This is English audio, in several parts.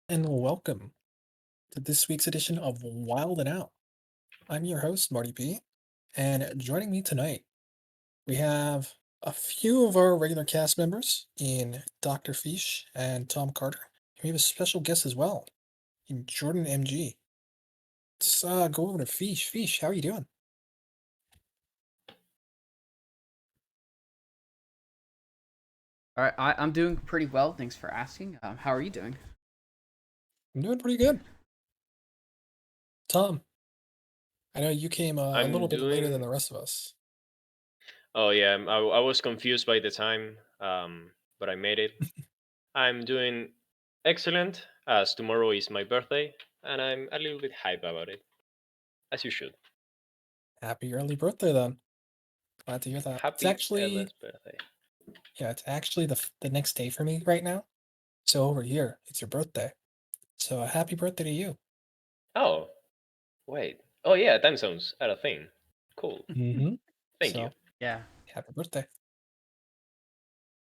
And welcome to this week's edition of Wildin Out. I'm your host, Marty P, and joining me tonight, we have a few of our regular cast members in Dr. Fish and Tom Carter. And we have a special guest as well in Jordan MG. Let's go over to Fish. Fish, how are you doing? All right, I'm doing pretty well. Thanks for asking. How are you doing? I'm doing pretty good. Tom, I know you came a little I'm bit later than doing. the rest of us. Oh yeah, I was confused by the time, but I made it. I'm doing excellent as tomorrow is my birthday, and I'm a little bit hype about it, as you should. Happy early birthday then. Glad to hear that. It's Happy actually, Ella's birthday. yeah, it's actually the next day for me right now. So over here, it's your birthday. So happy birthday to you. Oh wait. Oh yeah, time zones are a thing. Cool. Mm-hmm. Thank you. So Yeah. happy birthday.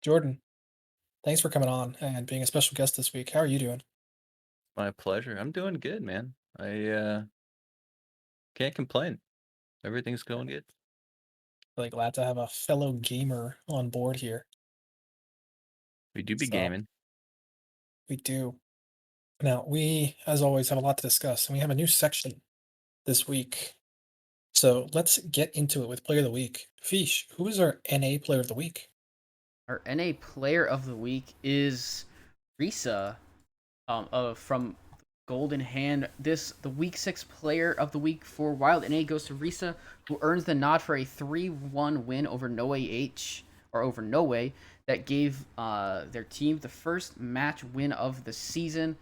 Jordan, thanks for coming on and being a special guest this week. How are you doing? My pleasure. I'm doing good, man. I can't complain. Everything's going good. Really glad to have a fellow gamer on board here. We do be So gaming. we do. Now, we, as always, have a lot to discuss, and we have a new section this week. So let's get into it with Player of the Week. Fish, who is our NA Player of the Week? Our NA Player of the Week is Risa, from Golden Hand. The Week 6 Player of the Week for Wild NA goes to Risa, who earns the nod for a 3-1 win over Noe that gave their team the first match win of the season.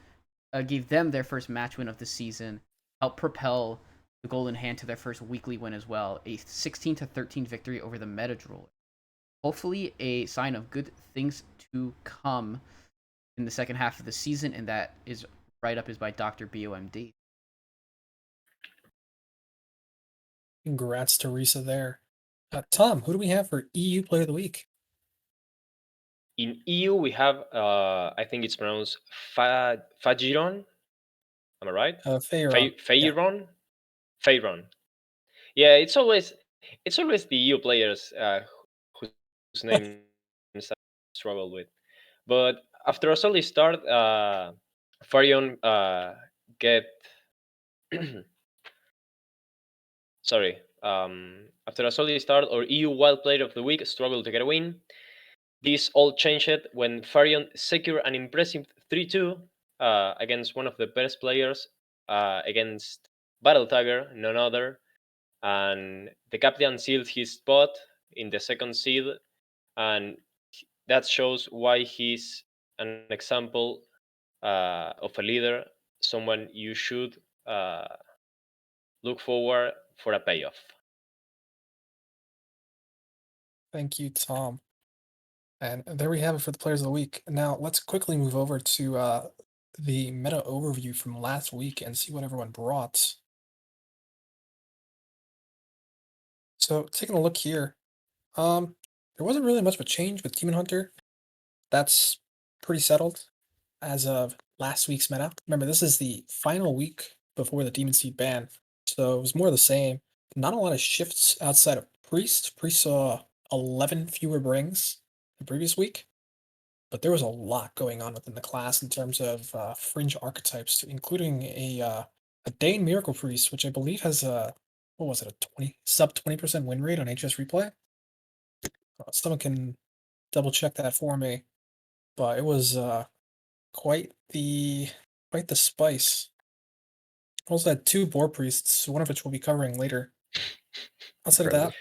Gave them their first match win of the season. Helped propel the Golden Hand to their first weekly win as well, a 16-13 victory over the Meta Drool. Hopefully, a sign of good things to come in the second half of the season, and that is write-up is by Dr. BOMD. Congrats to Risa there. Tom, who do we have for EU Player of the Week? In EU we have I think it's pronounced Fagiron. Am I right? Feyron. Yeah. Feyron. Feyron. Yeah, it's always the EU players whose names I struggle with. But after a solid start, Farion get sorry. After a solid start, our EU Wild Player of the Week struggled to get a win. This all changed when Farion secured an impressive 3-2 against one of the best players, against Battle Tiger, none other, and the captain sealed his spot in the second seed, and that shows why he's an example of a leader, someone you should look forward for a payoff. Thank you, Tom. And there we have it for the players of the week. Now let's quickly move over to the meta overview from last week and see what everyone brought. So taking a look here, there wasn't really much of a change with Demon Hunter. That's pretty settled as of last week's meta. Remember, this is the final week before the Demon Seed ban, so it was more of the same. Not a lot of shifts outside of Priest. Priest saw 11 fewer brings the previous week, but there was a lot going on within the class in terms of fringe archetypes, including a Dane Miracle Priest, which I believe has a what was it, a 20% win rate on HS replay. Someone can double check that for me, but it was quite the quite the spice. Also had two boar priests, one of which we'll be covering later. Outside of Incredible. that,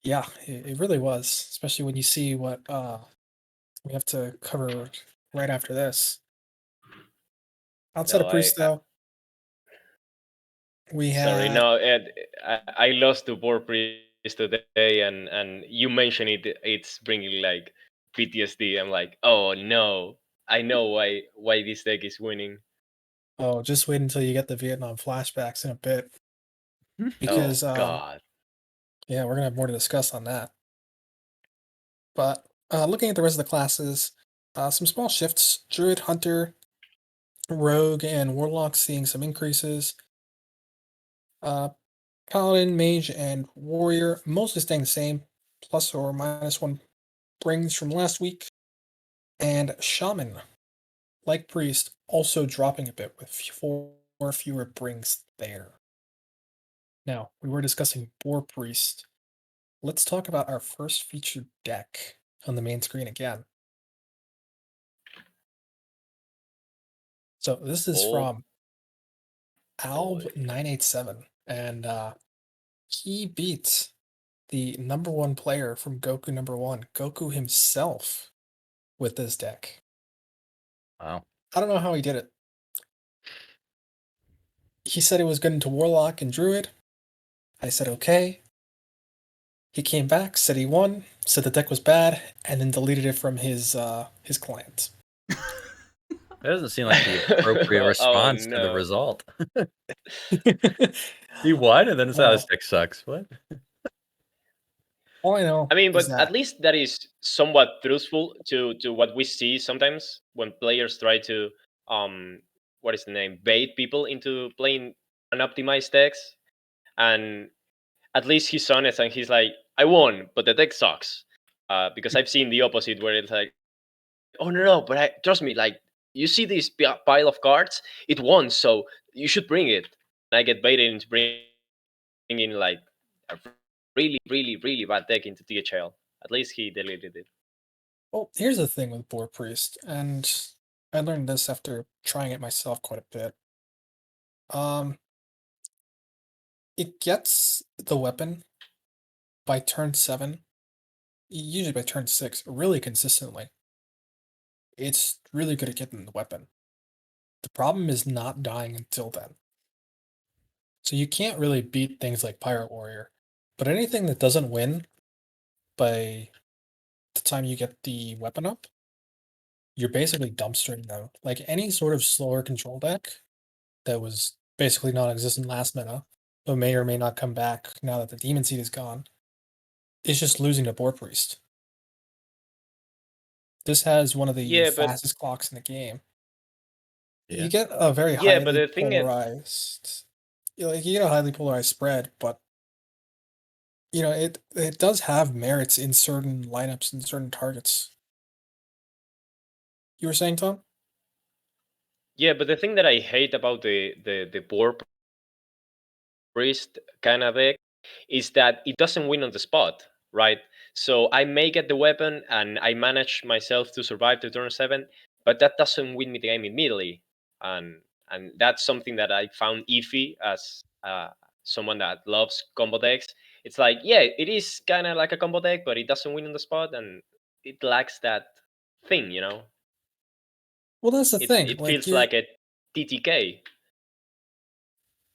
yeah, it really was, especially when you see what we have to cover right after this. Outside No, of priest, though, we sorry. had No, Ed, I lost to board priest today, and you mentioned it. It's bringing like PTSD. I'm like, oh no, I know why this deck is winning. oh, just wait until you get the Vietnam flashbacks in a bit, Oh because God. yeah, we're gonna have more to discuss on that. But looking at the rest of the classes, some small shifts: Druid, Hunter, Rogue, and Warlock seeing some increases. Paladin, Mage, and Warrior mostly staying the same, plus or minus one brings from last week. And Shaman, like Priest, also dropping a bit with four fewer brings there. Now, we were discussing Boar Priest. Let's talk about our first featured deck on the main screen again. So this is Oh from boy. Alb987, and he beat the number one player from Goku number one, Goku himself, with this deck. Wow. I don't know how he did it. He said it was good into Warlock and Druid. I said okay. He came back, said he won, said the deck was bad, and then deleted it from his client. That doesn't seem like the appropriate Oh response to the no. result. He won and then said, "This Well, deck sucks." What? all I know I mean, is but at that least that is somewhat truthful to what we see sometimes when players try to what is the name, bait people into playing unoptimized decks, and at least he's honest and he's like, I won, but the deck sucks. Because I've seen the opposite where it's like, oh no, but trust me, like you see this pile of cards, it won, so you should bring it. And I get baited into bringing like a really bad deck into THL. At least he deleted it. well, here's the thing with Boar Priest, and I learned this after trying it myself quite a bit. Um, it gets the weapon by turn 7, usually by turn 6, really consistently. It's really good at getting the weapon. The problem is not dying until then. So you can't really beat things like Pirate Warrior, but anything that doesn't win by the time you get the weapon up, you're basically dumpstering them. Like any sort of slower control deck that was basically non-existent last meta, but may or may not come back now that the Demon Seed is gone, is just losing to Boar Priest. This has one of the Yeah, but fastest clocks in the game. You Yeah. get a very yeah, but highly the thing is, polarized, you get a highly polarized spread, but it does have merits in certain lineups and certain targets. You were saying, Tom? yeah, but the thing that I hate about the board priest kind of deck is that it doesn't win on the spot, right? So I may get the weapon and I manage myself to survive to turn 7, but that doesn't win me the game immediately, and that's something that I found iffy as someone that loves combo decks. it's like, yeah, it is kind of like a combo deck, but it doesn't win on the spot, and it lacks that thing, you know. Well, that's the thing. It Like feels you're like a TTK.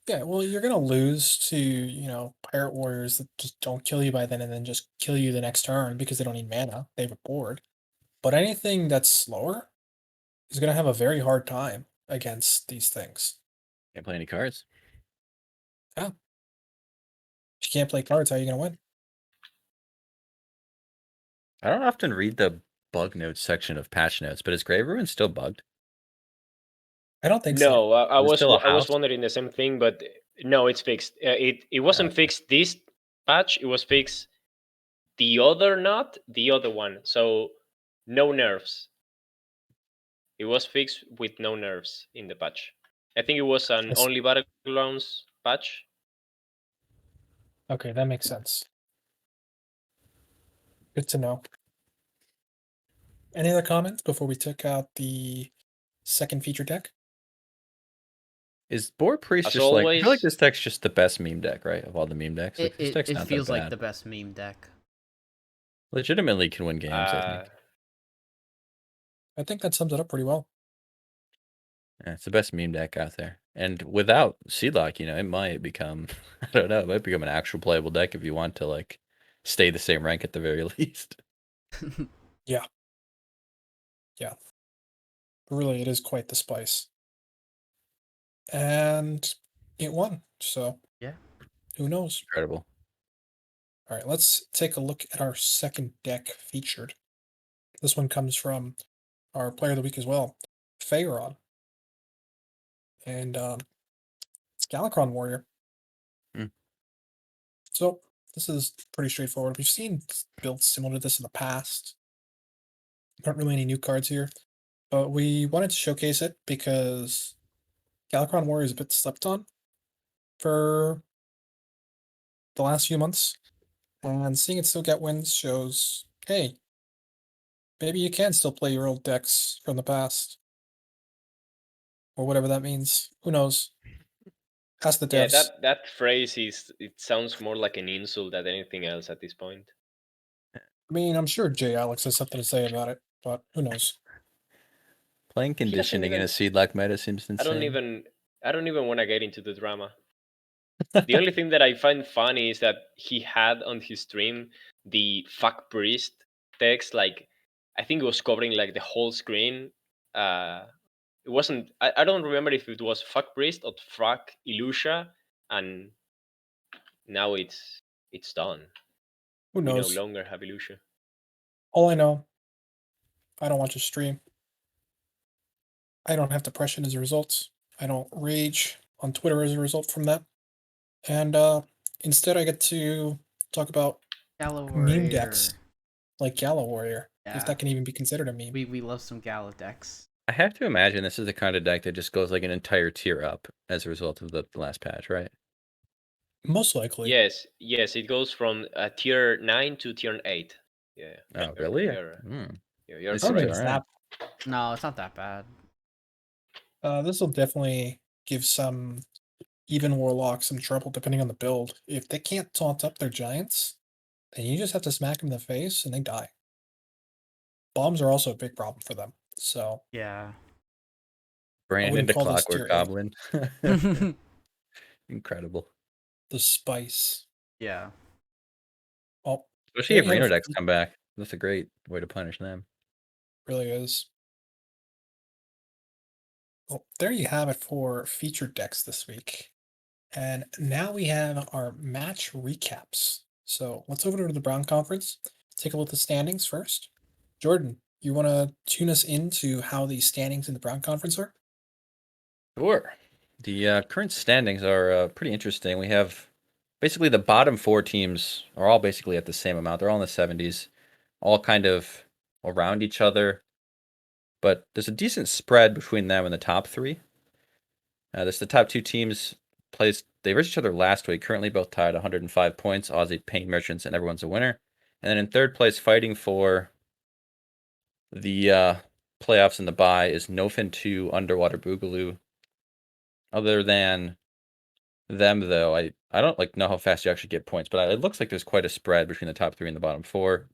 Yeah, well, you're gonna lose to, Pirate Warriors that just don't kill you by then and then just kill you the next turn because they don't need mana. They have a board. But anything that's slower is gonna have a very hard time against these things. Can't play any cards. Yeah. If you can't play cards, how are you gonna win? I don't often read the bug notes section of patch notes, but is Grave Ruin still bugged? I don't think so. No, Is it still a I was house? wondering the same thing, but no, it's fixed. It wasn't Okay. fixed this patch. It was fixed the other, not the other one. So no nerfs. It was fixed with no nerfs in the patch. I think it was an Yes. only battlegrounds patch. Okay, that makes sense. Good to know. Any other comments before we check out the second feature deck? Is Boar Priest As just like, I feel like always, this deck's just the best meme deck, right? Of all the meme decks. Like It this it, deck's it not that feels like bad. the best meme deck. Legitimately can win games, I uh, think. I think that sums it up pretty well. Yeah, it's the best meme deck out there. And without Seedlock, it might become I don't know, it might become an actual playable deck if you want to like stay the same rank at the very least. Yeah. Really, it is quite the spice. And it won. So Yeah. who knows? Incredible. All right, let's take a look at our second deck featured. This one comes from our player of the week as well, Pharaoh. And it's Galakron Warrior. Hmm. So this is pretty straightforward. We've seen builds similar to this in the past. Not really any new cards here, but we wanted to showcase it because Galakron Warrior is a bit slept on for the last few months. And seeing it still get wins shows, hey, maybe you can still play your old decks from the past. Or whatever that means. Who knows? Ask the yeah, devs. that phrase it sounds more like an insult than anything else at this point. I mean, I'm sure Jay Alex has something to say about it, but who knows? Playing He doesn't conditioning in a even. Seedlock meta seems I don't insane. even. I don't even want to get into the drama. The only thing that I find funny is that he had on his stream the fuck priest text, like I think it was covering like the whole screen. It wasn't. I don't remember if it was fuck priest or fuck Ilusha, and now it's done. Who We no knows? longer have Ilusha. All I know, I don't watch a stream. I don't have depression as a result. I don't rage on Twitter as a result from that. And instead, I get to talk about Gala meme Warrior. decks like Gala Warrior, if Yeah. that can even be considered a meme. We love some Gala decks. I have to imagine this is the kind of deck that just goes like an entire tier up as a result of the last patch, right? Most likely. Yes, yes, it goes from tier 9 to tier 8. Yeah, Oh, you're really? you're you're It I don't seems think correct. it's alright. that. No, it's not that bad. This will definitely give some even warlocks some trouble depending on the build. If they can't taunt up their giants, then you just have to smack them in the face and they die. Bombs are also a big problem for them. So Yeah. I Brandon wouldn't the call this Clockwork tier 8. Goblin. Incredible. The spice. Yeah. Oh, Especially there if you have Reno it. decks come back. That's a great way to punish them. Really is. Well, there you have it for featured decks this week. And now we have our match recaps. So let's over to the Brown Conference. Take a look at the standings first. Jordan, you want to tune us into how the standings in the Brown Conference are? Sure. The current standings are pretty interesting. We have basically the bottom four teams are all basically at the same amount. They're all in the 70s, all kind of around each other. But there's a decent spread between them and the top three. There's the top two teams they raced each other last week. Currently both tied 105 points. Aussie Paint Merchants and everyone's a winner. And then in third place, fighting for the playoffs in the bye is Nofin 2 Underwater Boogaloo. Other than them though. I don't like know how fast you actually get points, but it looks like there's quite a spread between the top 3 and the bottom 4,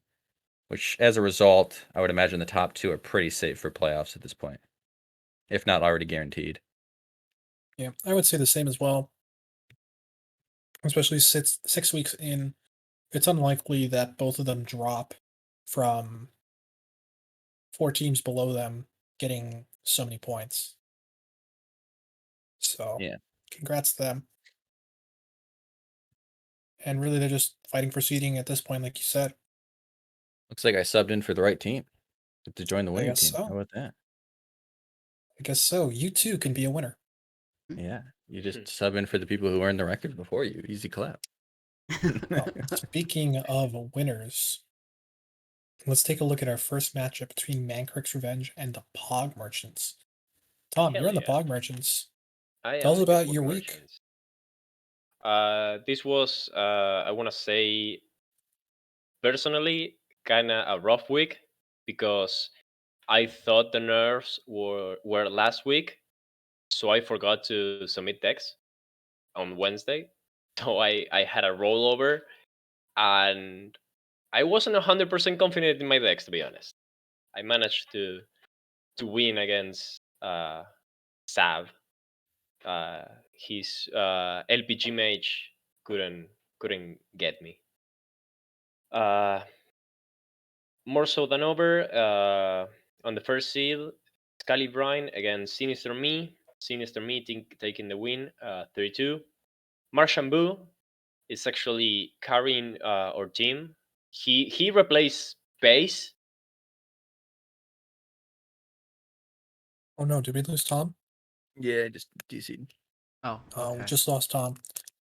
which as a result, I would imagine the top 2 are pretty safe for playoffs at this point, if not already guaranteed. Yeah, I would say the same as well. Especially 6 weeks in, it's unlikely that both of them drop from 4 teams below them getting so many points. So, Yeah. congrats to them. And really, they're just fighting for seeding at this point, like you said. Looks like I subbed in for the right team to join the I winning guess team. How so. about that? I guess so. You too can be a winner. Yeah, you just sub in for the people who earned the record before you. Easy clap. Well, speaking of winners, let's take a look at our first matchup between Mancrick's Revenge and the Pog Merchants. Tom, Hell you're on the yeah. Pog Merchants. I Tell am us in the about Pog your week. Merchants. This was, I want to say, personally, kind of a rough week because I thought the nerfs were last week, so I forgot to submit decks on Wednesday. So I had a rollover, and I wasn't 100% confident in my decks, to be honest. I managed to win against Sav. His LPG mage couldn't get me. Uh, More so than over, on the first seed, Scalibrine against Sinister Me. Sinister Me taking the win, 32. Marshambu is actually carrying our team. He replaced Base. Oh no, did we lose Tom? Yeah, just DC'd. Oh, We okay. just lost Tom.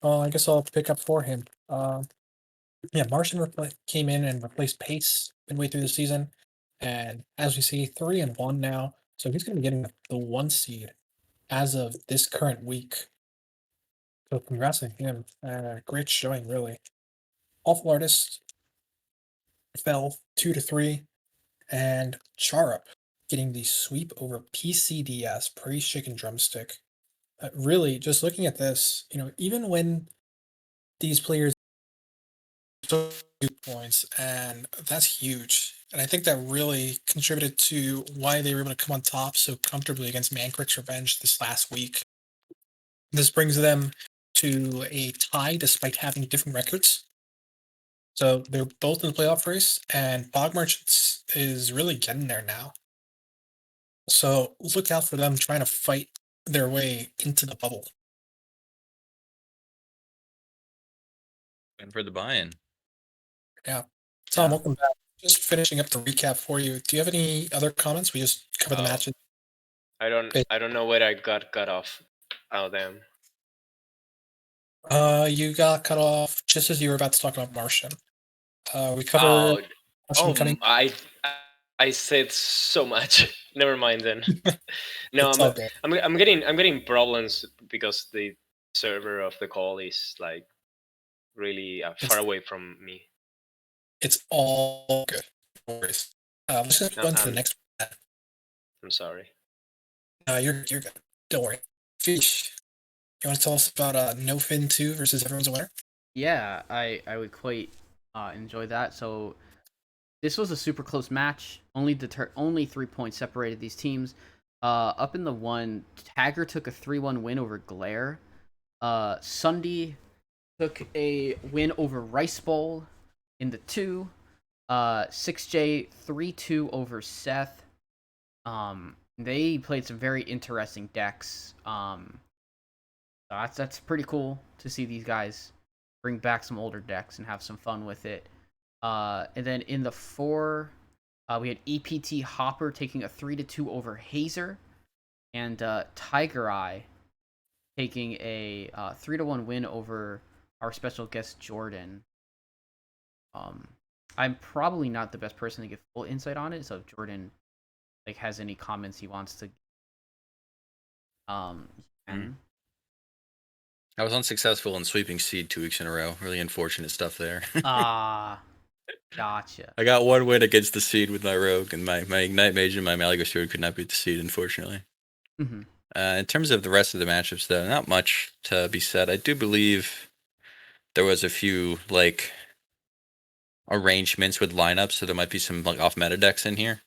I guess I'll pick up for him. Yeah, Martian came in and replaced Pace midway through the season, and as we see, 3-1 now. So he's going to be getting the 1 seed as of this current week. So congrats to him. Great showing, really. Awful Artist fell 2-3, and Charup getting the sweep over PCDS, Praise Chicken Drumstick. Really, just looking at this, even when these players 2 points, and that's huge. And I think that really contributed to why they were able to come on top so comfortably against Mancrick's Revenge this last week. This brings them to a tie despite having different records. So they're both in the playoff race, and Bog Merchants is really getting there now. So look out for them trying to fight their way into the bubble. And for the buy-in. Yeah. Tom, Yeah. welcome back. Just finishing up the recap for you. Do you have any other comments? We just covered the Oh, matches. I Okay. don't know where I got cut off. Oh damn. You got cut off just as you were about to talk about Martian. We Oh, covered Martian coming. I said so much. Never mind then. No, It's all good. I'm getting problems because the server of the call is like really far It's away from me. it's all good. No worries. Let's just No, go into the next one. I'm sorry. You're good. Don't worry. Fish, you want to tell us about No Fin 2 versus Everyone's a Winner? Yeah, I would quite enjoy that. So this was a super close match. Only 3 points separated these teams. Up in the one, Tagger took a 3-1 win over Glare. Sunday took a win over Rice Bowl in the 2. 6J 3-2 over Seth. They played some very interesting decks. That's pretty cool to see these guys bring back some older decks and have some fun with it. And then in the 4, we had EPT Hopper taking a 3-2 over Hazer, and Tiger Eye taking a 3-1 win over our special guest Jordan. I'm probably not the best person to give full insight on it, so if Jordan has any comments he wants to can. I was unsuccessful in sweeping seed 2 weeks in a row. Really unfortunate stuff there. Gotcha. I got 1 win against the seed with my rogue, and my Ignite Mage and my Malleus Sword could not beat the seed, unfortunately. Mm-hmm. In terms of the rest of the matchups, though, not much to be said. I do believe there was a few like arrangements with lineups, so there might be some like off meta decks in here.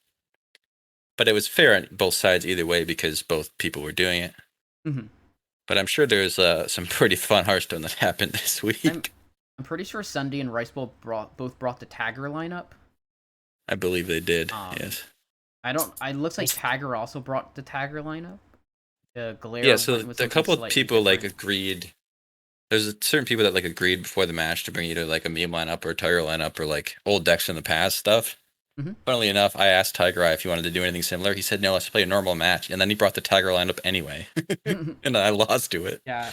But it was fair on both sides either way because both people were doing it. Mm-hmm. But I'm sure there's some pretty fun Hearthstone that happened this week. I'm pretty sure Sunday and Rice Bowl both brought the Tagger lineup. I believe they did. Yes. I don't. It looks like Tagger also brought the Tagger lineup. Galera Yeah, so with a couple of slightly people like different. agreed. There's certain people that like agreed before the match to bring either like a meme lineup or a Tiger lineup or like old decks from the past stuff. Mm-hmm. Funnily enough, I asked Tiger Eye if he wanted to do anything similar. He said no, let's play a normal match, and then he brought the Tiger lineup anyway, and I lost to it. Yeah.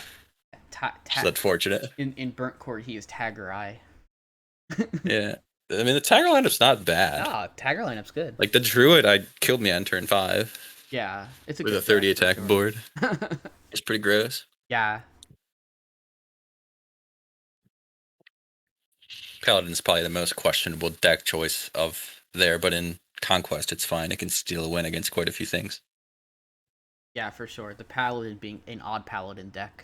So that's fortunate. In Burnt Court, he is Tagger Eye. Yeah. I mean, the Tiger lineup's not bad. Ah, Tagger lineup's good. Like the Druid, I killed me on turn 5. Yeah, it's a with good a 30 deck, for attack sure. board. It's pretty gross. Yeah. Paladin's probably the most questionable deck choice of there, but in Conquest, it's fine. It can steal a win against quite a few things. Yeah, for sure. The Paladin being an odd Paladin deck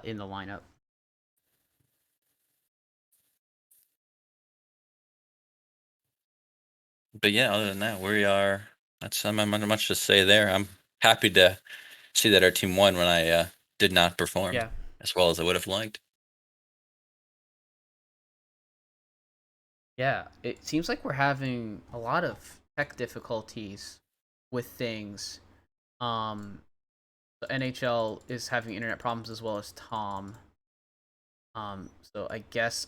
in the lineup. But yeah, other than that, we are. That's not much to say there. I'm happy to see that our team won when I did not perform as well as I would have liked. Yeah, it seems like we're having a lot of tech difficulties with things. The NHL is having internet problems as well as Tom. So I guess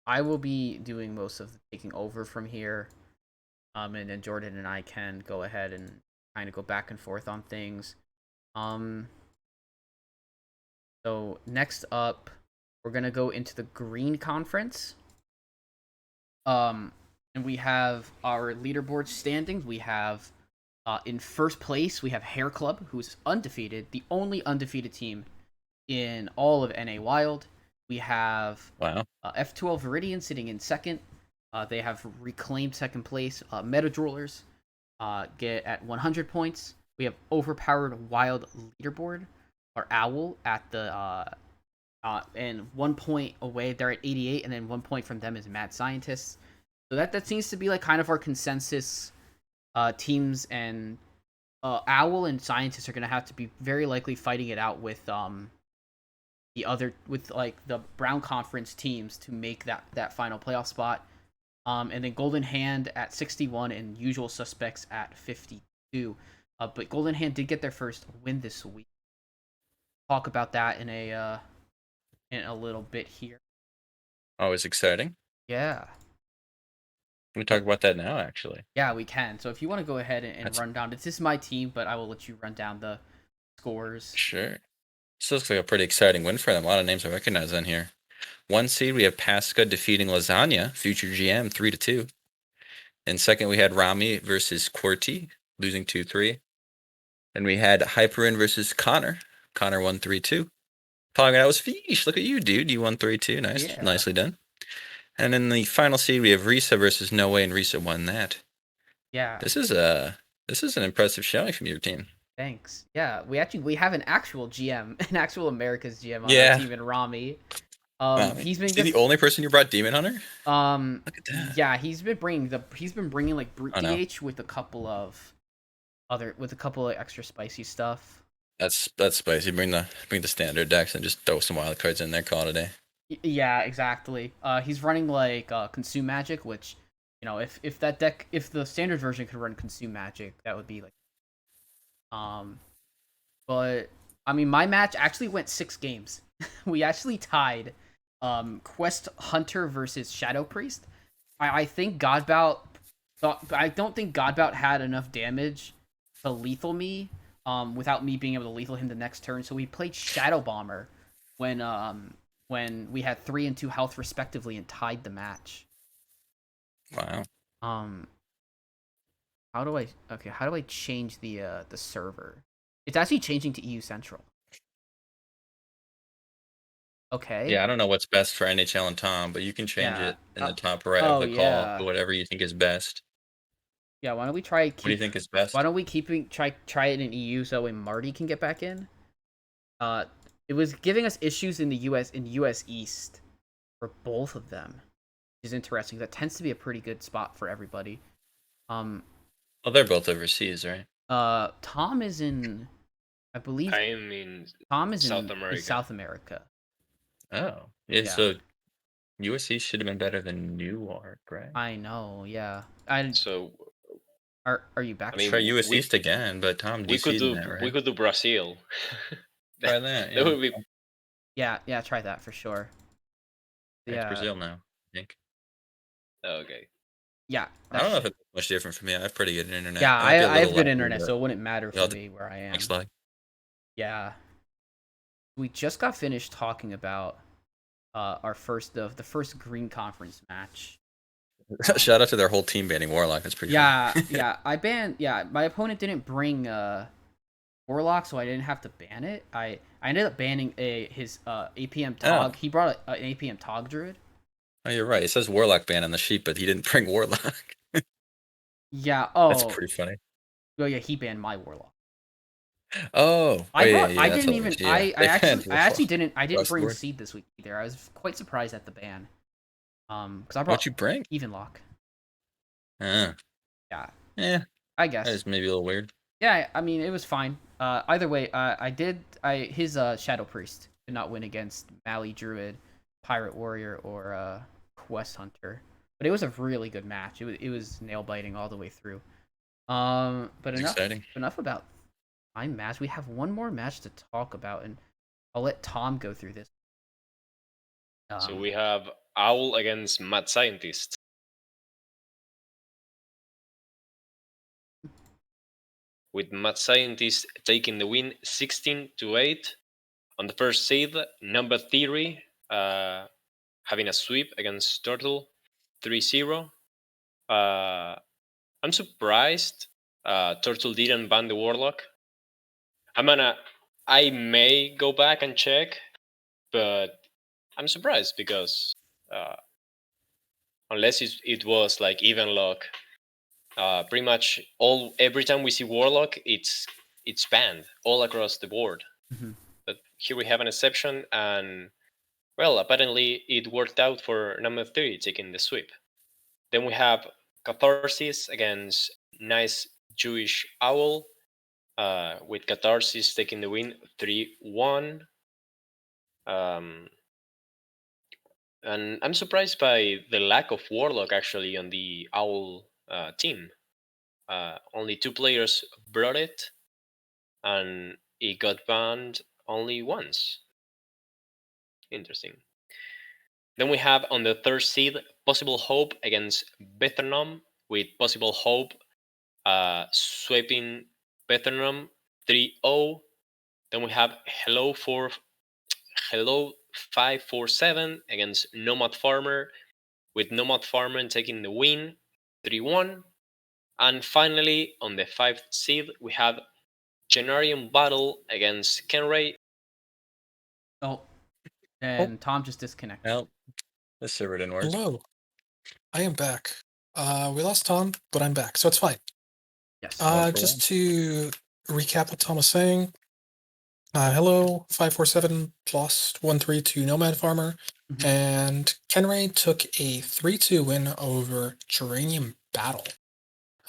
I will be doing most of the taking over from here. And then Jordan and I can go ahead and kind of go back and forth on things. So next up, we're gonna go into the Green Conference. And we have our leaderboard standings. We have in first place we have Hair Club, who's undefeated, the only undefeated team in all of NA Wild. We have F12 Viridian sitting in second. They have reclaimed second place. Meta Droolers get at 100 points. We have Overpowered Wild leaderboard, or Owl at the and 1 point away. They're at 88, and then 1 point from them is Mad Scientists. So that seems to be like kind of our consensus teams, and Owl and Scientists are gonna have to be very likely fighting it out with the Brown Conference teams to make that final playoff spot. And then Golden Hand at 61 and Usual Suspects at 52. But Golden Hand did get their first win this week. Talk about that in a little bit here. Always exciting. Yeah. Can we talk about that now, actually? Yeah, we can. So if you want to go ahead and run down, this is my team, but I will let you run down the scores. Sure. This looks like a pretty exciting win for them. A lot of names I recognize on here. 1 seed, we have Pasca defeating Lasagna, future GM, 3-2. And second, we had Rami versus Qwerty, losing 2-3. And we had Hyperin versus Connor. Connor won 3-2. Following that was Fish. Look at you, dude. You won 3-2. Nice. Yeah. Nicely done. And in the final seed, we have Risa versus No Way, and Risa won that. Yeah. This is an impressive showing from your team. Thanks. Yeah, we have an actual GM, an actual America's GM on our team in Rami. He's been the only person you brought Demon Hunter. Look at that. Yeah, he's been bringing like Brute DH with a couple of extra spicy stuff. That's spicy. Bring the standard decks and just throw some wild cards in there. Call it a day. Yeah, exactly. He's running like Consume Magic, which, you know, if the standard version could run Consume Magic, that would be like. But I mean, my match actually went 6 games. We actually tied. Quest Hunter versus Shadow Priest. I think Godbout. I don't think Godbout had enough damage to lethal me. Without me being able to lethal him the next turn, so we played Shadow Bomber when we had 3 and 2 health respectively and tied the match. Wow. How do I change the server? It's actually changing to EU Central. Okay. Yeah, I don't know what's best for NHL and Tom, but you can change it in the top right of the call to whatever you think is best. Yeah, why don't we try What do you keep? think is best? Why don't we try it in EU so that way Marty can get back in? Uh, it was giving us issues in the US East for both of them, which is interesting. That tends to be a pretty good spot for everybody. Um, Well, they're both overseas, right? Tom is in, I believe I'm in Tom is South is America. South America. Oh, yeah. Yeah, So USC should have been better than Newark, right? I know. Yeah, I So are you I back? Let's mean, try US East again, but Tom we could DC'd in do that, we right? could do Brazil. that, Try that, that yeah. would be Yeah, try that for sure. It's Yeah, Brazil now, I think. okay. yeah, I that don't know if should. it's much different for me. I have pretty good internet. Yeah, It might be a I little have good laggy, internet, but so it wouldn't matter y'all for do me where I next am. lag. Yeah, we just got finished talking about our the first Green Conference match. Shout out to their whole team banning Warlock. That's pretty funny. Yeah, I banned. Yeah, my opponent didn't bring Warlock, so I didn't have to ban it. I ended up banning his APM Oh, Tog. He brought an APM Tog Druid. oh, you're right. It says Warlock ban on the sheet, but he didn't bring Warlock. Yeah. That's Oh, pretty funny. well, yeah. He banned my Warlock. Oh yeah, I that's didn't hilarious. even. Yeah, they banned I actually Warlock didn't. I didn't across the bring board. Seed this week either. I was quite surprised at the ban. Because I What'd brought you bring? Even Lock. Uh, Yeah, yeah, I that guess. is maybe a little weird. Yeah, I mean it was fine. Either way, his Shadow Priest did not win against Mali Druid, Pirate Warrior, or Quest Hunter, but it was a really good match. It was nail biting all the way through. But It's exciting. enough about my match. We have one more match to talk about, and I'll let Tom go through this. So Um, we have Owl against Mad Scientist. With Mad Scientist taking the win 16-8 on the first seed. Number Theory having a sweep against Turtle 3-0. I'm surprised Turtle didn't ban the Warlock. I may go back and check, but I'm surprised because uh, unless it was like even luck, pretty much every time we see Warlock, it's banned all across the board. mhm. But here we have an exception, and well, apparently it worked out for number 3 taking the sweep. Then we have Catharsis against Nice Jewish Owl, with Catharsis taking the win 3-1. And I'm surprised by the lack of Warlock actually on the Owl team. Only 2 players brought it, and it got banned only once. Interesting. Then we have on the third seed Possible Hope against Bethernum, with Possible Hope sweeping Bethernum 3-0. Then we have Hello 547 against Nomad Farmer, with Nomad Farmer taking the win 3-1. And finally, on the 5th seed, we have Genarium Battle against Kenray. Oh, Oh, and Tom just disconnected. Well, this server didn't work. hello. I am back. We lost Tom, but I'm back, so it's fine. Yes. One for Just one. to recap what Tom was saying. Hello, 547 lost 1-3 to Nomad Farmer, Mhm. and Kenray took a 3-2 win over Geranium Battle.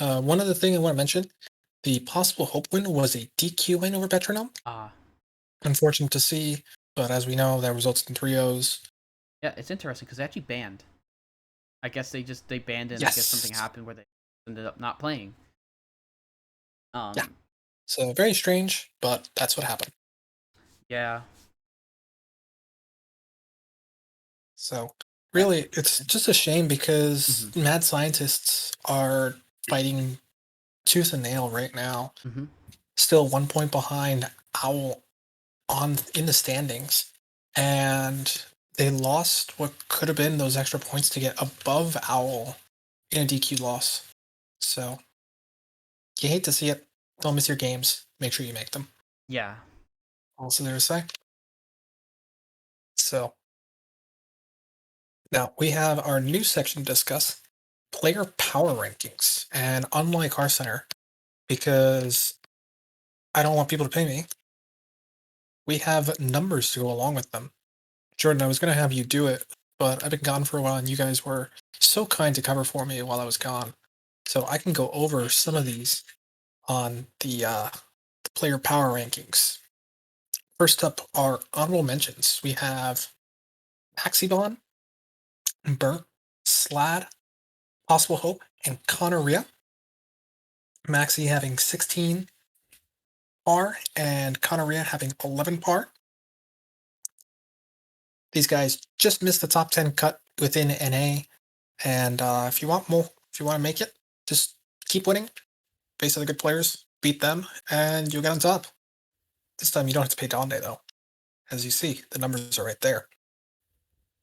One other thing I want to mention, the Possible Hope win was a DQ win over Metronome. Ah, Unfortunate to see, but as we know, that results in 3-0s. yeah, it's interesting because they actually banned. I guess they banned it, and I guess something Yes. happened where they ended up not playing. Yeah. So very strange, but that's what happened. Yeah. So really, it's just a shame because Mhm. mad scientists are fighting tooth and nail right now. Mhm. Still 1 point behind Owl in the standings, and they lost what could have been those extra points to get above Owl in a DQ loss. So you hate to see it. Don't miss your games. Make sure you make them. Yeah. Also there to say. So now we have our new section to discuss. player power rankings. And unlike our center, because I don't want people to pay me, we have numbers to go along with them. Jordan, I was going to have you do it, but I've been gone for a while and you guys were so kind to cover for me while I was gone. So I can go over some of these on the player power rankings. First up are honorable mentions. We have Axibon, Burnt, Slad, Possible Hope, and Conneria. Maxi having 16 par and Conneria having 11 par. These guys just missed the top 10 cut within NA. And if you want more, if you want to make it, just keep winning. Face other good players, beat them, and you'll get on top. This time you don't have to pay Donde though. As you see, the numbers are right there.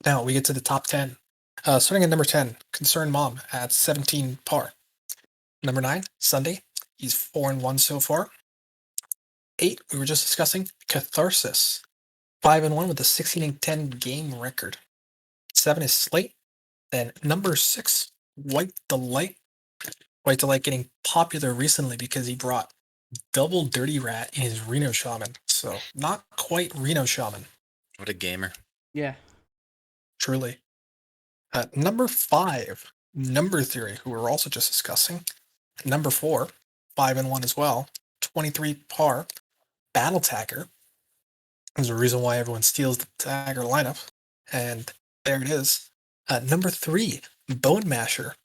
Now we get to the top 10. Starting at number 10, Concerned Mom at 17 par. Number 9, Sunday. He's 4-1 so far. 8, we were just discussing, Catharsis. 5-1 with a 16-10 game record. 7 is Slate. Then number 6, White Delight. White Delight getting popular recently because he brought double Dirty Rat in his Reno Shaman. So not quite Reno Shaman. What a gamer. Yeah. Truly. Number 5, Number Theory, who we're also just discussing. Number 4, 5-1 as well. 23 par. Battle Tagger. There's a reason why everyone steals the Tagger lineup. And there it is. Number 3, Bone Masher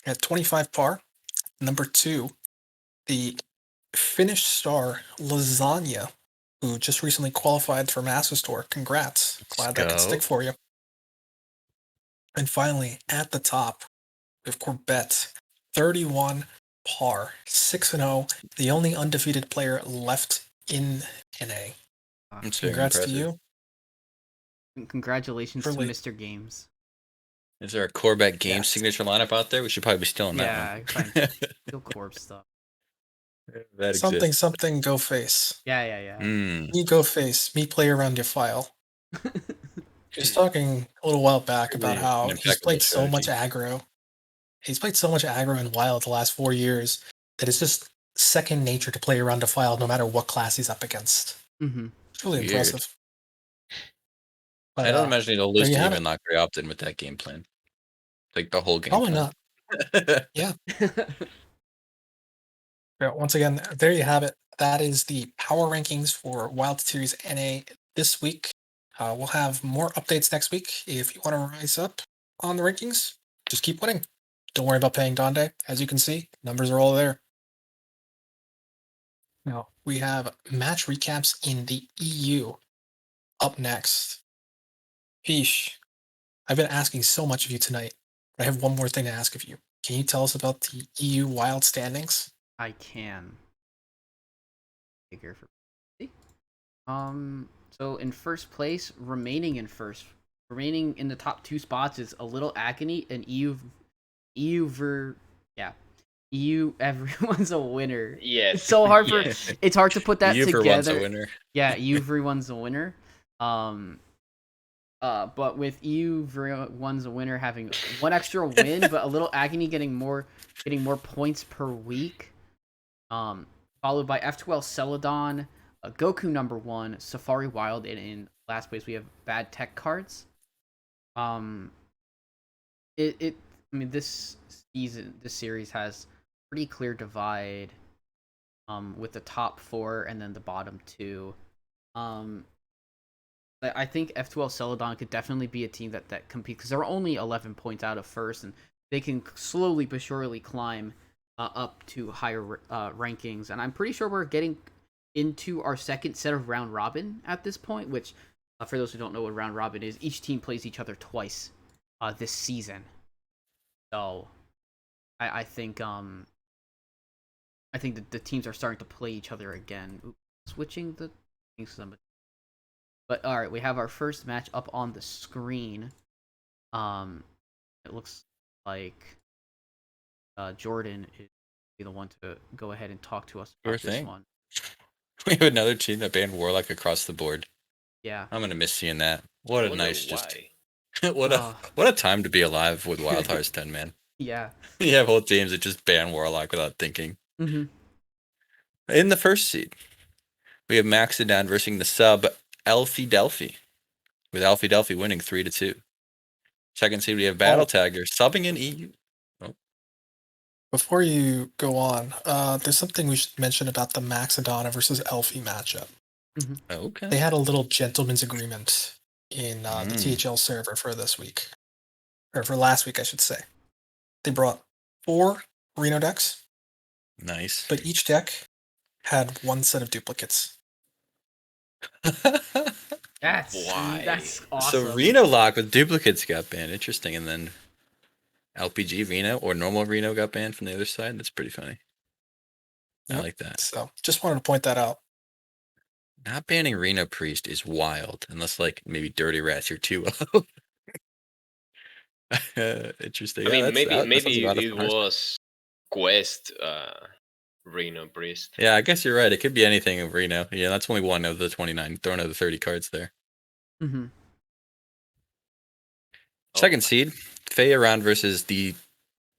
at 25 par. Number 2, the Finnish star Lasagna, who just recently qualified for Masters Tour. Congrats. Glad that could stick for you. And finally, at the top, we have Corbett, 31 par, 6-0, the only undefeated player left in NA. That's very Congrats to impressive. you. Congratulations Truly. to Mr. Games. Is there a Corbett Games Yes. signature lineup out there? We should probably be stealing Yeah, that I one. Still Corb stuff. That Something, exists. something, go face. Yeah. Me go face, me play around your file. He was talking a little while back about Really how an he's played impeccable so much strategy. aggro. He's played so much aggro in Wild the last 4 years that it's just second nature to play around Defiled no matter what class he's up against. Mm-hmm. It's really Weird. impressive. But, I don't imagine he'll lose there you to have even it. not very often with that game plan. Like the whole game Probably plan. not. Yeah. Once again, there you have it. That is the power rankings for Wild Series NA this week. We'll have more updates next week. If you want to rise up on the rankings, just keep winning. Don't worry about paying Donde. As you can see, numbers are all there. Now, we have match recaps in the EU up next. Fish, I've been asking so much of you tonight. I have one more thing to ask of you. Can you tell us about the EU Wild standings? I can. Figure for so in first place, remaining in the top 2 spots is a little agony and EU everyone's a winner. Yes. It's so hard yes. it's hard to put that You together. for once a winner. Yeah, everyone's a winner. But with everyone's a winner having one extra win, but a little agony getting more points per week. Followed by F12 Celadon, Goku number 1, Safari Wild, and in last place we have Bad Tech Cards. This series has pretty clear divide with the top 4 and then the bottom 2. I think F12 Celadon could definitely be a team that competes because they're only 11 points out of first, and they can slowly but surely climb up to higher rankings. And I'm pretty sure we're getting into our second set of round robin at this point, which, for those who don't know what round robin is, each team plays each other twice this season. So I think that the teams are starting to play each other again. Oops, switching the things. But all right, we have our first match up on the screen. It looks like Jordan is the one to go ahead and talk to us about this one. We have another team that banned Warlock across the board. Yeah, I'm gonna miss seeing that. What a nice why. what a time to be alive with Wild Hearts 10, man. Yeah. You have whole teams that just ban Warlock without thinking. Mm-hmm. In the first seed, we have Maxidon versus the sub Elfie Delphi, with Elfie Delphi winning 3-2. Second seed, we have Battle Oh, Tagger subbing in EU. Oh, before you go on, there's something we should mention about the Maxidana versus Elfie matchup. Mm-hmm. okay. They had a little gentleman's agreement in the Mm. THL server for this week, or for last week, I should say. They brought 4 Reno decks, Nice. but each deck had 1 set of duplicates. Why? That's So awesome. Reno Lock with duplicates got banned. Interesting. And then LPG Reno or normal Reno got banned from the other side. That's pretty funny. I Yep. like that. So just wanted to point that out. Not banning Reno Priest is wild, unless like maybe Dirty Rats you're too interesting. I Yeah, mean, maybe that sounds maybe about it was Quest Reno Priest. Yeah, I guess you're right. It could be anything of Reno. Yeah, that's only one of the 29, throwing out the 30 cards there. Mm-hmm. Second Oh, seed, Feyarond versus the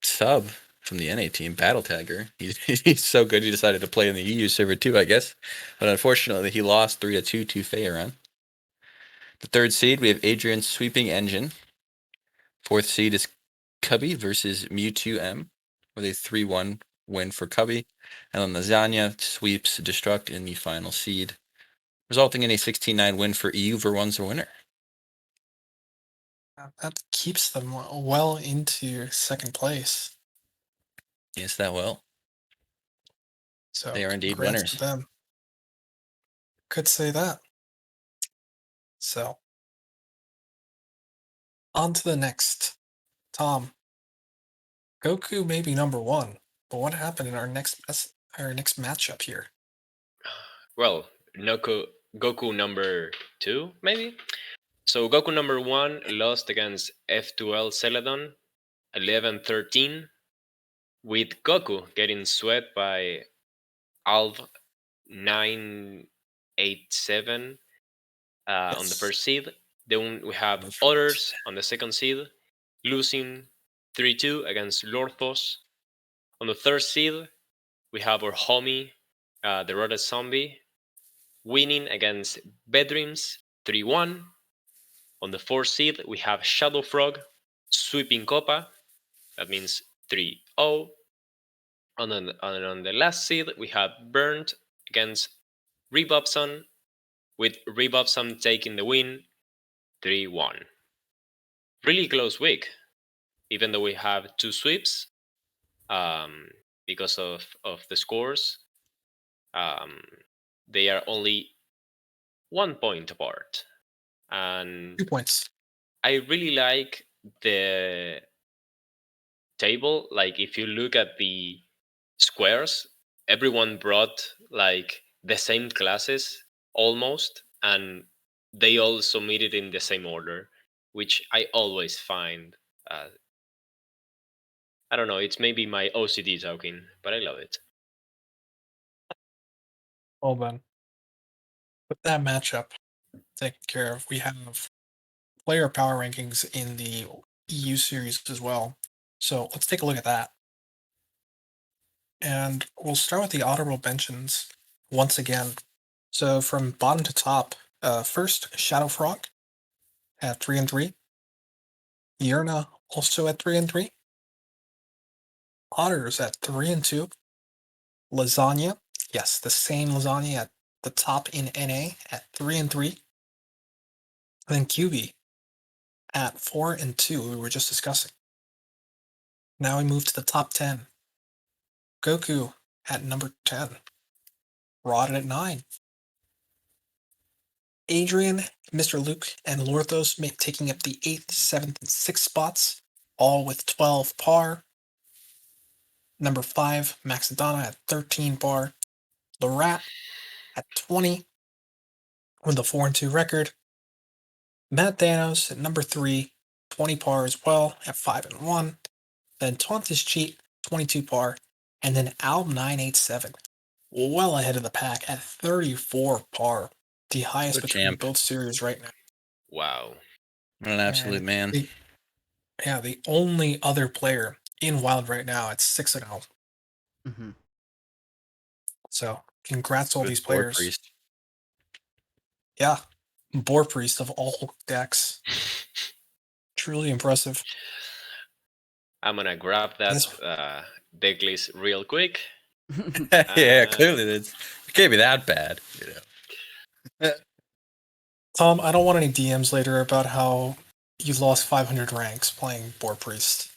sub from the NA team, Battle Tagger. He's so good he decided to play in the EU server too, I guess. But unfortunately, he lost 3-2 to Feyarond. The third seed, we have Adrian Sweeping Engine. Fourth seed is Cubby versus Mewtwo M, with a 3-1 win for Cubby. And then Lasagna sweeps Destruct in the final seed, resulting in a 16-9 win for EU Ver1's winner. That keeps them well into second place. Yes, that will. So They are indeed congrats winners. to them. Could say that. So on to the next. Tom, Goku may be number 1, but what happened in our next matchup here? well, Goku number 2, maybe. So Goku number 1 lost against F2L Celadon 11-13, with Goku getting swept by Alv 987 on the Yes. first seed. Then we have Love Others on the second seed, losing 3-2 against Lorthos. On the third seed, we have our homie, the Rotted Zombie, winning against Bedreams 3-1. On the fourth seed, we have Shadow Frog sweeping Copa. That means 3-0. And on the last seed, we have Burnt against Rebobson, with Rebobson taking the win 3-1. Really close week, even though we have 2 sweeps because of the scores. They are only 1 point apart. And 2 points. I really like the table. Like, if you look at the squares, everyone brought like the same classes almost, and they all submitted in the same order, which I always find I don't know, it's maybe my OCD talking, but I love it. Well then, with that matchup taken care of, we have player power rankings in the EU series as well. So let's take a look at that. And we'll start with the honorable mentions once again. So from bottom to top, first Shadow Frog at 3-3. Yerna also at 3-3. Otters at 3-2. Lasagna, yes, the same Lasagna at the top in NA at 3-3. Then QB at 4-2, we were just discussing. Now we move to the top 10. Goku at number 10. Rod at 9. Adrian, Mr. Luke, and Lorthos taking up the 8th, 7th, and 6th spots, all with 12 par. Number 5, Maxidana at 13 par. The Rat at 20 with a 4-2 record. Matt Thanos at number 3, 20 par as well at 5-1. Then Tauntus Cheat, 22 par. And then Alb987, well ahead of the pack at 34 par. The highest Good between champ. both series right now. Wow. What an absolute And man. the only other player in Wild right now, it's 6-0. Mm-hmm. So congrats to all With these Boar players. Priest. Yeah. Boar Priest of all decks. Truly impressive. I'm gonna grab that deck list real quick. Yeah, clearly it can't be that bad. Tom, I don't want any DMs later about how you lost 500 ranks playing Boar Priest.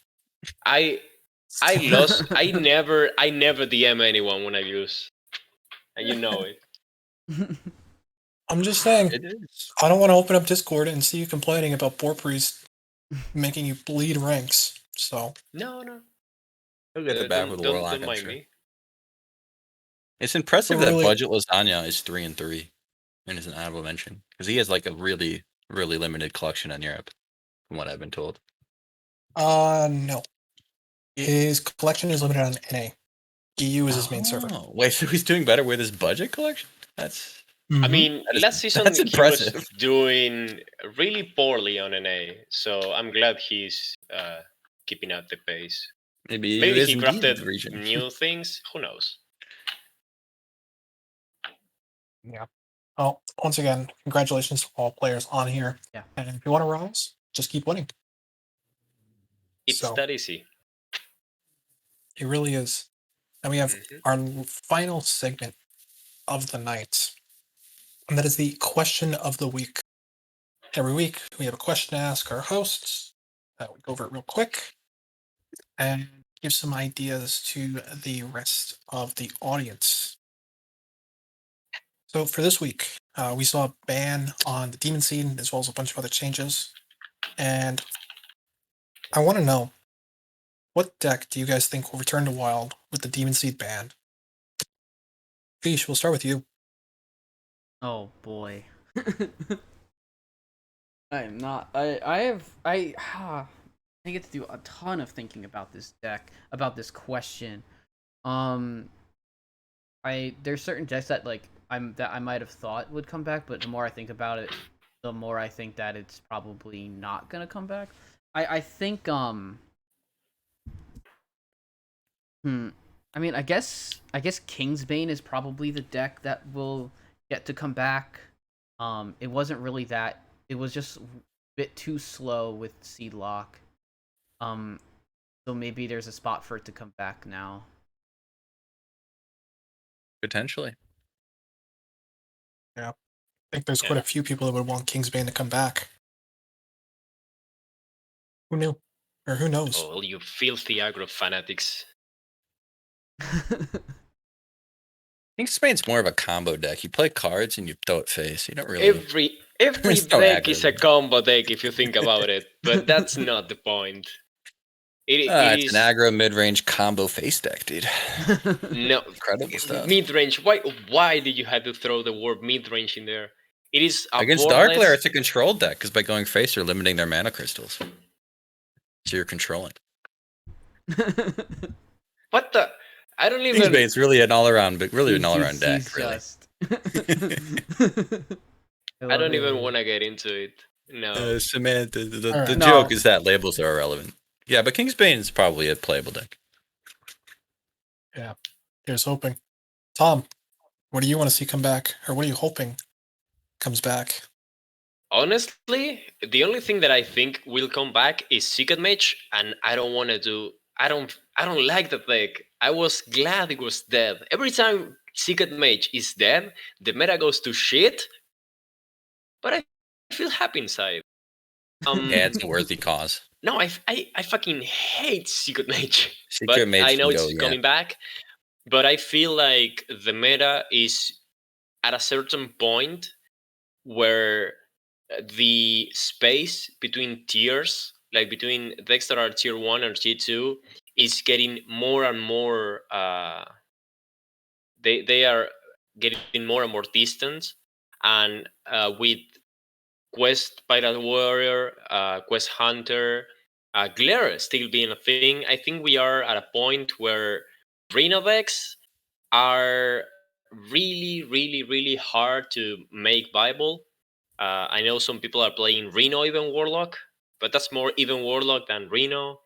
I lost. I never DM anyone when I lose, and you know it. I'm just saying, It is. I don't want to open up Discord and see you complaining about Boar Priest making you bleed ranks. So No. He'll get it back with Warlock, Don't I'm mind sure. me. It's impressive that Really- Budget Lasagna is 3-3 and is an honorable mention because he has like a really, really limited collection in Europe, from what I've been told. no. His collection is limited on NA. EU is his main server. Oh, wait, so he's doing better with his budget collection? That's I mean, That is- last season that's he was impressive. doing really poorly on NA, so I'm glad he's keeping up the pace. maybe Maybe is he indeed crafted the region. new things. Who knows? Yeah. Well, once again, congratulations to all players on here. Yeah. And if you want to rise, just keep winning. It's So that easy. it really is. And we have Mhm. our final segment of the night. And that is the question of the week. Every week we have a question to ask our hosts. We go over it real quick and give some ideas to the rest of the audience. So for this week, we saw a ban on the Demon Seed as well as a bunch of other changes. And I want to know, what deck do you guys think will return to Wild with the Demon Seed ban? Fish, we'll start with you. Oh boy. I am not. I get to do a ton of thinking about this deck, about this question. There's certain decks that I might have thought would come back, but the more I think about it, the more I think that it's probably not gonna come back. I think I mean, I guess Kingsbane is probably the deck that will get to come back. It wasn't really that. It was just a bit too slow with Seed Lock. So maybe there's a spot for it to come back now. Potentially. I think there's quite a few people that would want Kingsbane to come back. Who knew? Or who knows? Oh, you filthy aggro fanatics. I think Spain's more of a combo deck. You play cards and you throw it face. You don't really. Every There's no deck aggro is a there. combo deck if you think about it, but that's not the point. It It's is an aggro mid-range combo face deck, dude. no Incredible stuff. mid-range. Why did you have to throw the word mid-range in there? It is a Against Dark boardless- Lair, it's a control deck because by going face, you're limiting their mana crystals. So you're controlling. What the? I don't even. Kingsbane's really an all-around, but really an all-around He's deck, really. just- I don't even want to get into it. No. Samantha, the Alright. joke No. is that labels are irrelevant. Yeah, but Kingsbane is probably a playable deck. Here's hoping. Tom, what do you want to see come back? Or what are you hoping comes back? Honestly, the only thing that I think will come back is Secret Mage, and I don't want to do. I don't like the deck. I was glad it was dead. Every time Secret Mage is dead, the meta goes to shit. But I feel happy inside. Yeah, it's a worthy cause. No, I fucking hate Secret Mage. Secret But Mage I know can it's go, yeah. coming back. But I feel like the meta is at a certain point where the space between tiers, like between decks that are tier 1 and tier 2, is getting more and more. They are getting more and more distant. And with Quest Pirate Warrior, Quest Hunter, Glare still being a thing, I think we are at a point where Reno decks are really, really, really hard to make viable. I know some people are playing Reno Even Warlock, but that's more Even Warlock than Reno.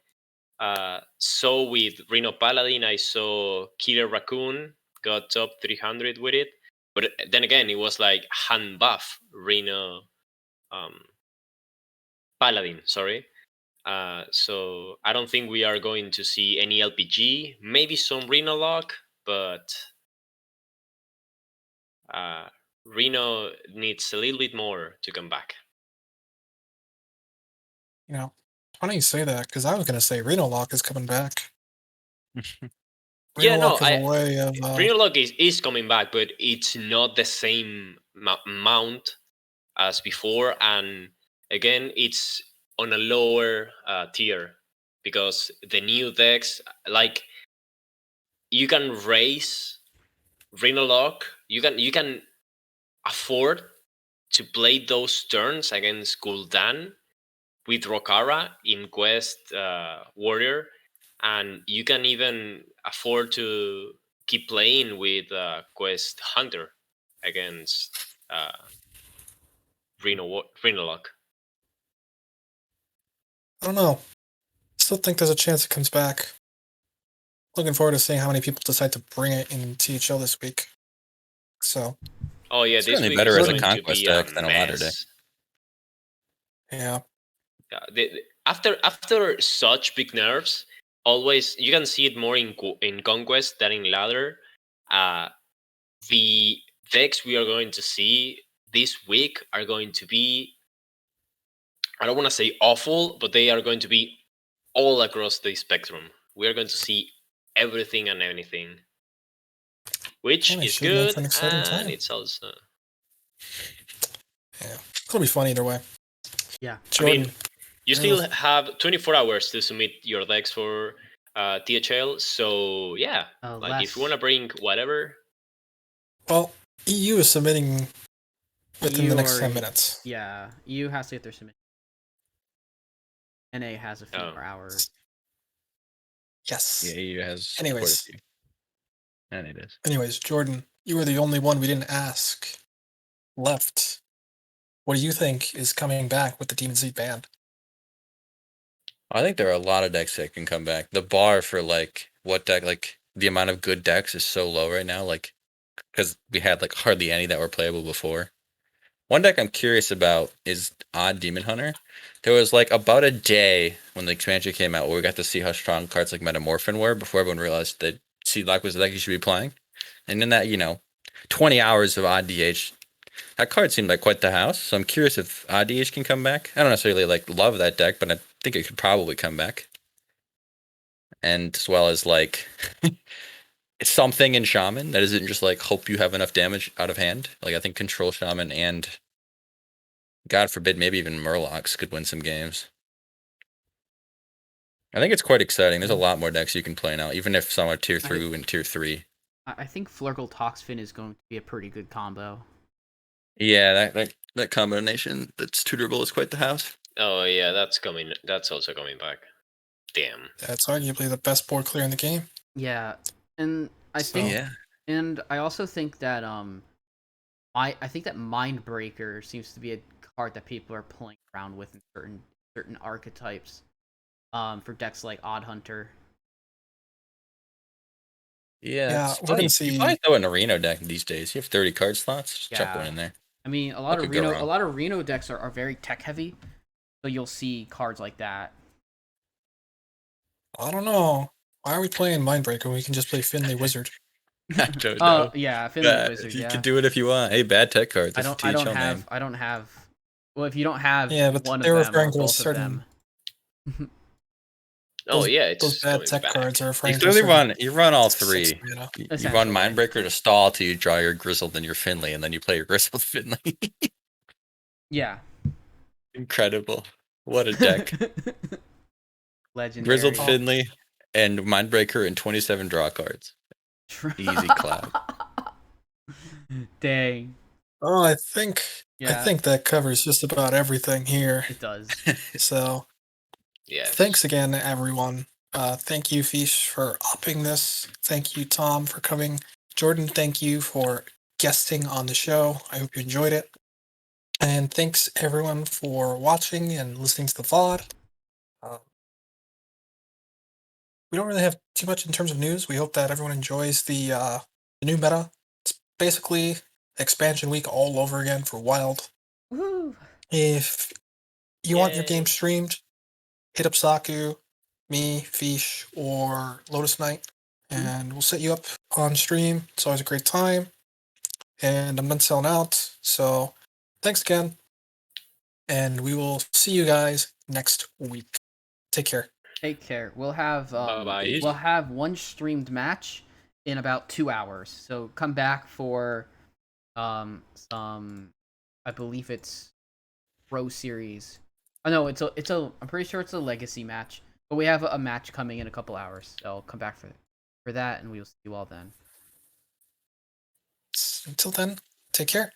So with Reno Paladin, I saw Killer Raccoon got top 300 with it. But then again, it was like hand buff Reno Paladin, sorry. So I don't think we are going to see any LPG, maybe some Reno lock, but Reno needs a little bit more to come back. You know, funny you say that because I was gonna say Reno Lock is coming back. Yeah, Reno no, Lock is a way of Reno lock is coming back, but it's not the same mount as before, and again, it's on a lower tier because the new decks, like, you can raise Reno lock, you can afford to play those turns against Gul'dan with Rokara in Quest Warrior, and you can even afford to keep playing with Quest Hunter against Reno Lock. I don't know. Still think there's a chance it comes back. Looking forward to seeing how many people decide to bring it in THL this week. So, Oh yeah, It's this certainly week better is as a going to conquest be a deck than a ladder deck. mess. yeah. Yeah, after such big nerfs, always you can see it more in Conquest than in Ladder. The decks we are going to see this week are going to be, I don't want to say awful, but they are going to be all across the spectrum. We are going to see everything and anything, which And it is should make for good, an exciting and time. it's also. Yeah. It's gonna be fun either way. Yeah. Jordan, I mean, you you're still have 24 hours to submit your decks for THL, so yeah, like if you want to bring whatever. well, EU is submitting within the next 10 already, minutes. yeah, EU has to get their submission. NA has a few Oh. more hours. Yes. Yeah, he has quite a Anyways, few. And it is. Jordan, you were the only one we didn't ask left. What do you think is coming back with the Demon Seed band? I think there are a lot of decks that can come back. The bar for like what deck, like the amount of good decks is so low right now, like because we had like hardly any that were playable before. One deck I'm curious about is Odd Demon Hunter. There was like about a day when the expansion came out where we got to see how strong cards like Metamorphin were before everyone realized that Seedlock was the deck you should be playing. And in that, 20 hours of Odd DH, that card seemed like quite the house. So I'm curious if Odd DH can come back. I don't necessarily like love that deck, but I think it could probably come back. And as well as like something in Shaman that isn't just like hope you have enough damage out of hand. Like I think Control Shaman and God forbid maybe even Murlocs could win some games. I think it's quite exciting. There's a lot more decks you can play now, even if some are tier 3 and tier 3. I think Flurgle Toxfin is going to be a pretty good combo. Yeah, that combination that's tutorable is quite the house. Oh yeah, that's coming. That's also coming back. Damn. That's arguably the best board clear in the game. Yeah, and I think, Yeah. and I also think that I think that Mindbreaker seems to be a card that people are playing around with in certain archetypes. For decks like Odd Hunter. Yeah, It's we're funny. gonna You see. probably throw an Areno deck these days. You have 30 card slots. Just chuck one in there. I mean, a What could go wrong? lot of Reno decks are very tech heavy, so you'll see cards like that. I don't know. Why are we playing Mindbreaker when we can just play Finley Wizard? I don't Oh know. yeah, Finley Wizard. You Yeah, can do it if you want. Hey, bad tech cards. That's I don't THL have name. I don't have. Well, if you don't have Yeah, but one of they're them referring or to a both of certain. them. Oh Those, yeah, it's those bad coming tech back. cards are You referring to a clearly certain you run all 6 three. mana. You run Essentially. Mindbreaker to stall till you draw your Grizzled and your Finley, and then you play your Grizzled Finley. Yeah. Incredible. What a deck. Legendary. Grizzled Finley and Mindbreaker and 27 draw cards. Easy cloud. Dang. Oh, I think Yeah. that covers just about everything here. It does. So, Yes. thanks again, everyone. Thank you, Fish, for upping this. Thank you, Tom, for coming. Jordan, thank you for guesting on the show. I hope you enjoyed it. And thanks, everyone, for watching and listening to the VOD. we don't really have too much in terms of news. We hope that everyone enjoys the new meta. It's basically expansion week all over again for Wild. Woo! If you want your game Yay. streamed, hit up Saku, me, Fish, or Lotus Knight, and we'll set you up on stream. It's always a great time. And I'm done selling out. So thanks again. And we will see you guys next week. Take care. Take care. We'll have Bye-bye. we'll have one streamed match in about 2 hours. So come back for some, I believe it's Pro Series. Oh no, it's a I'm pretty sure it's a Legacy match. But we have a match coming in a couple hours. So I'll come back for that, and we'll see you all then. Until then, take care.